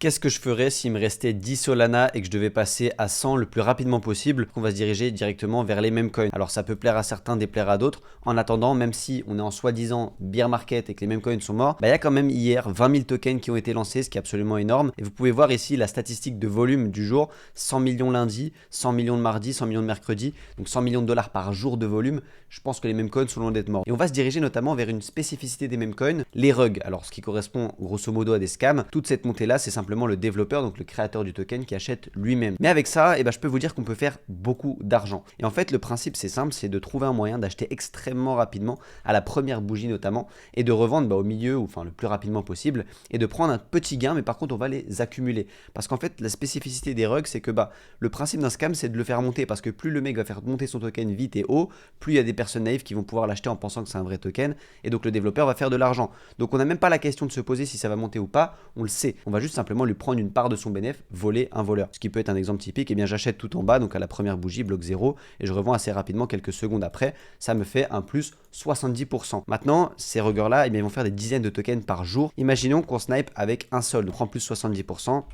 Qu'est-ce que je ferais s'il me restait 10 Solana et que je devais passer à 100 le plus rapidement possible, qu'on va se diriger directement vers les mêmes coins? Alors ça peut plaire à certains, déplaire à d'autres. En attendant, même si on est en soi-disant bear market et que les mêmes coins sont morts, il y a quand même hier 20 000 tokens qui ont été lancés, ce qui est absolument énorme. Et vous pouvez voir ici la statistique de volume du jour, 100 millions lundi, 100 millions de mardi, 100 millions de mercredi, donc 100 millions de dollars par jour de volume. Je pense que les mêmes coins sont loin d'être morts. Et on va se diriger notamment vers une spécificité des mêmes coins, les rugs. Alors ce qui correspond grosso modo à des scams. Toute cette montée-là, c'est simplement le développeur, donc le créateur du token qui achète lui-même. Mais avec ça, je peux vous dire qu'on peut faire beaucoup d'argent. Et en fait, le principe, c'est simple, c'est de trouver un moyen d'acheter extrêmement rapidement, à la première bougie notamment, et de revendre au milieu, ou enfin le plus rapidement possible, et de prendre un petit gain, mais par contre, on va les accumuler. Parce qu'en fait, la spécificité des rugs, c'est que le principe d'un scam, c'est de le faire monter, parce que plus le mec va faire monter son token vite et haut, plus il y a des personnes naïves qui vont pouvoir l'acheter en pensant que c'est un vrai token, et donc le développeur va faire de l'argent. Donc on n'a même pas la question de se poser si ça va monter ou pas, on le sait. On va juste simplement lui prendre une part de son bénéfice, voler un voleur. Ce qui peut être un exemple typique, j'achète tout en bas, donc à la première bougie, bloc 0, et je revends assez rapidement quelques secondes après. Ça me fait un plus 70%. Maintenant, ces ruggers-là, ils vont faire des dizaines de tokens par jour. Imaginons qu'on snipe avec un solde, on prend plus 70%.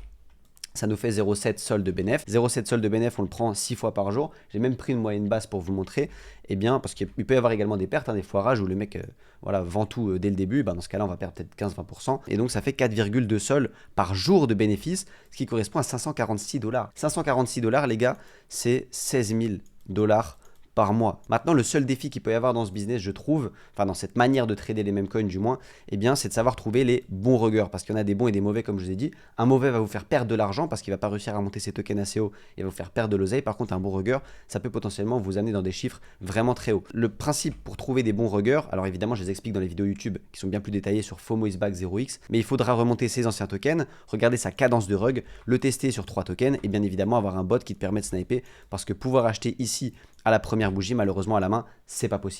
Ça nous fait 0,7 solde de bénéf. 0,7 solde de bénéf, on le prend 6 fois par jour. J'ai même pris une moyenne basse pour vous montrer. Parce qu'il peut y avoir également des pertes, des foirages où le mec vend tout dès le début. Dans ce cas-là, on va perdre peut-être 15-20%. Et donc, ça fait 4,2 sols par jour de bénéfice, ce qui correspond à 546 dollars. 546 dollars, les gars, c'est 16 000 dollars par mois. Maintenant, le seul défi qu'il peut y avoir dans ce business, je trouve, dans cette manière de trader les mêmes coins du moins, c'est de savoir trouver les bons ruggers, parce qu'il y en a des bons et des mauvais, comme je vous ai dit. Un mauvais va vous faire perdre de l'argent parce qu'il va pas réussir à monter ses tokens assez haut et va vous faire perdre de l'oseille. Par contre, un bon rugger, ça peut potentiellement vous amener dans des chiffres vraiment très hauts. Le principe pour trouver des bons ruggers, alors évidemment, je les explique dans les vidéos YouTube qui sont bien plus détaillées sur FOMO is back 0x, mais il faudra remonter ses anciens tokens, regarder sa cadence de rug, le tester sur 3 tokens et bien évidemment avoir un bot qui te permet de sniper, parce que pouvoir acheter ici à la première bougie, malheureusement à la main, c'est pas possible.